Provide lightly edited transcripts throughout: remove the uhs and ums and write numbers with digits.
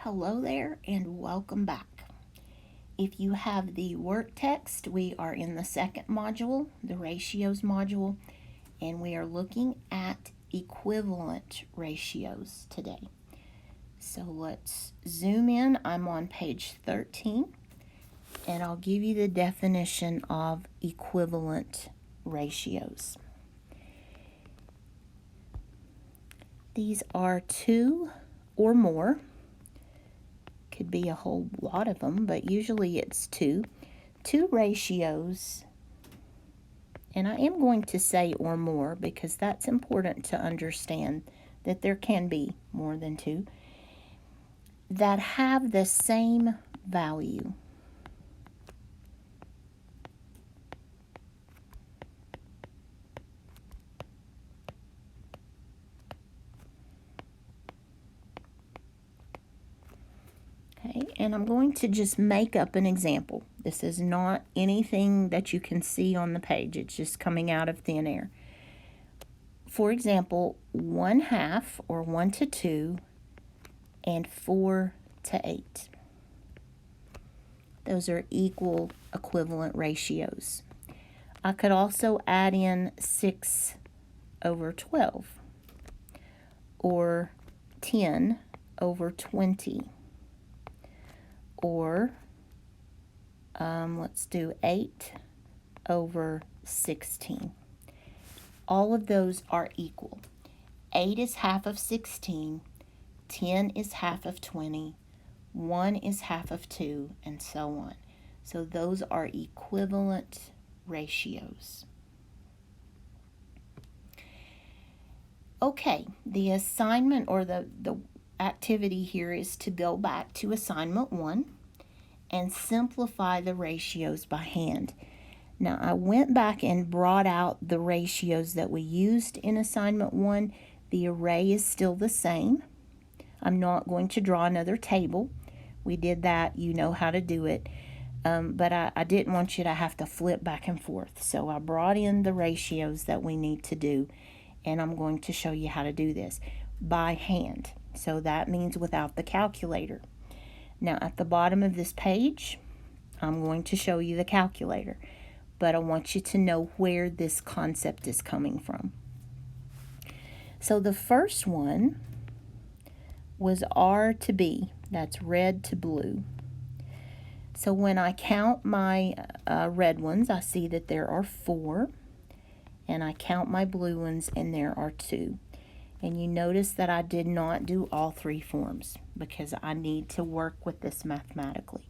Hello there and welcome back. If you have the work text, we are in the second module, the ratios module, and we are looking at equivalent ratios today. So let's zoom in. I'm on page 13, and I'll give you the definition of equivalent ratios. These are two or more. Could be a whole lot of them, but usually it's two ratios, and I am going to say or more because that's important to understand that there can be more than two that have the same value. Okay, and I'm going to just make up an example. This is not anything that you can see on the page. It's just coming out of thin air. For example, 1/2 or 1:2 and 4:8. Those are equal equivalent ratios. I could also add in 6/12 or 10/20 or let's do 8/16. All of those are equal. 8 is half of 16, 10 is half of 20, 1 is half of 2, and so on. So those are equivalent ratios. Okay, the assignment or the activity here is to go back to assignment 1 and simplify the ratios by hand. Now, I went back and brought out the ratios that we used in assignment 1. The array is still the same. I'm not going to draw another table. We did that. You know how to do it. But I didn't want you to have to flip back and forth. So I brought in the ratios that we need to do, and I'm going to show you how to do this by hand. So that means without the calculator. Now, at the bottom of this page, I'm going to show you the calculator, but I want you to know where this concept is coming from. So the first one was R to B. That's red to blue. So when I count my red ones, I see that there are 4, and I count my blue ones, and there are 2. And you notice that I did not do all 3 forms because I need to work with this mathematically.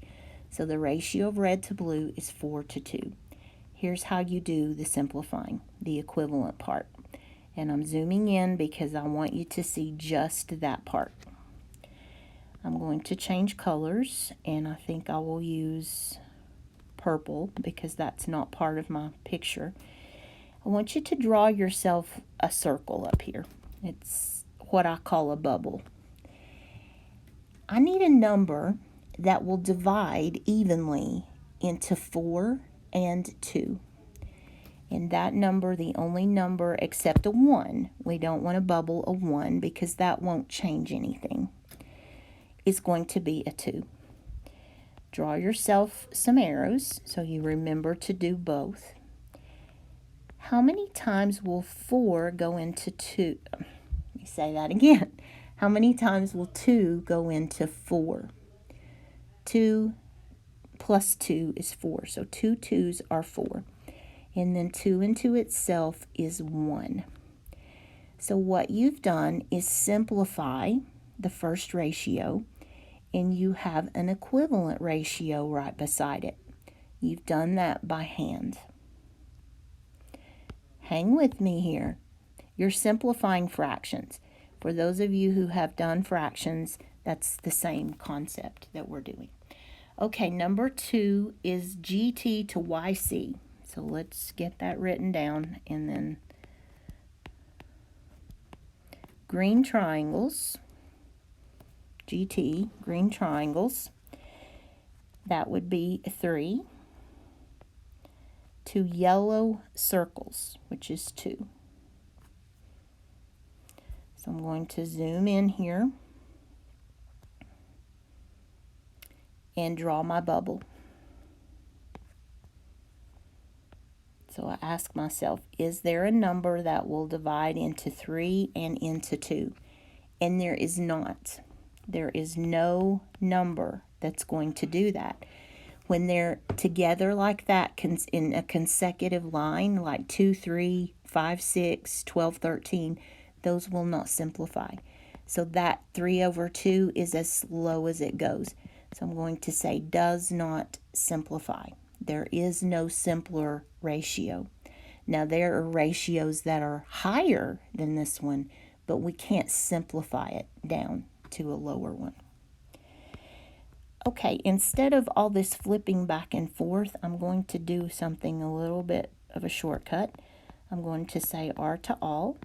So the ratio of red to blue is 4:2. Here's how you do the simplifying, the equivalent part. And I'm zooming in because I want you to see just that part. I'm going to change colors, and I think I will use purple because that's not part of my picture. I want you to draw yourself a circle up here. It's what I call a bubble. I need a number that will divide evenly into 4 and 2. And that number, the only number except a 1, we don't want to bubble a 1 because that won't change anything, is going to be a 2. Draw yourself some arrows so you remember to do both. How many times will 4 go into 2? Let me say that again. How many times will 2 go into 4? 2 plus 2 is 4. So 2 2s are 4. And then 2 into itself is 1. So what you've done is simplify the first ratio, and you have an equivalent ratio right beside it. You've done that by hand. Hang with me here. You're simplifying fractions. For those of you who have done fractions, that's the same concept that we're doing. Okay, number 2 is GT to YC. So let's get that written down, and then green triangles, GT, green triangles, that would be 3. 2 yellow circles, which is 2. So I'm going to zoom in here. and draw my bubble. So I ask myself, is there a number that will divide into 3 and into 2? And there is not. There is no number that's going to do that. When they're together like that in a consecutive line, like 2, 3, 5, 6, 12, 13, those will not simplify. So that 3 over 2 is as low as it goes. So I'm going to say does not simplify. There is no simpler ratio. Now there are ratios that are higher than this one, but we can't simplify it down to a lower one. Okay, instead of all this flipping back and forth, I'm going to do something a little bit of a shortcut. I'm going to say R to all.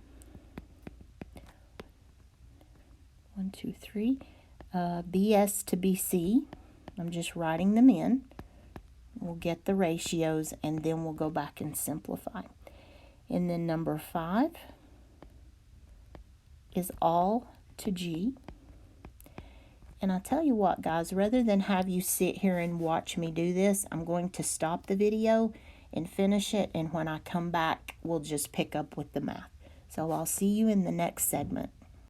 1, 2, 3. BS to BC. I'm just writing them in. We'll get the ratios and then we'll go back and simplify. And then number 5 is all to G. And I'll tell you what, guys, rather than have you sit here and watch me do this, I'm going to stop the video and finish it. And when I come back, we'll just pick up with the math. So I'll see you in the next segment.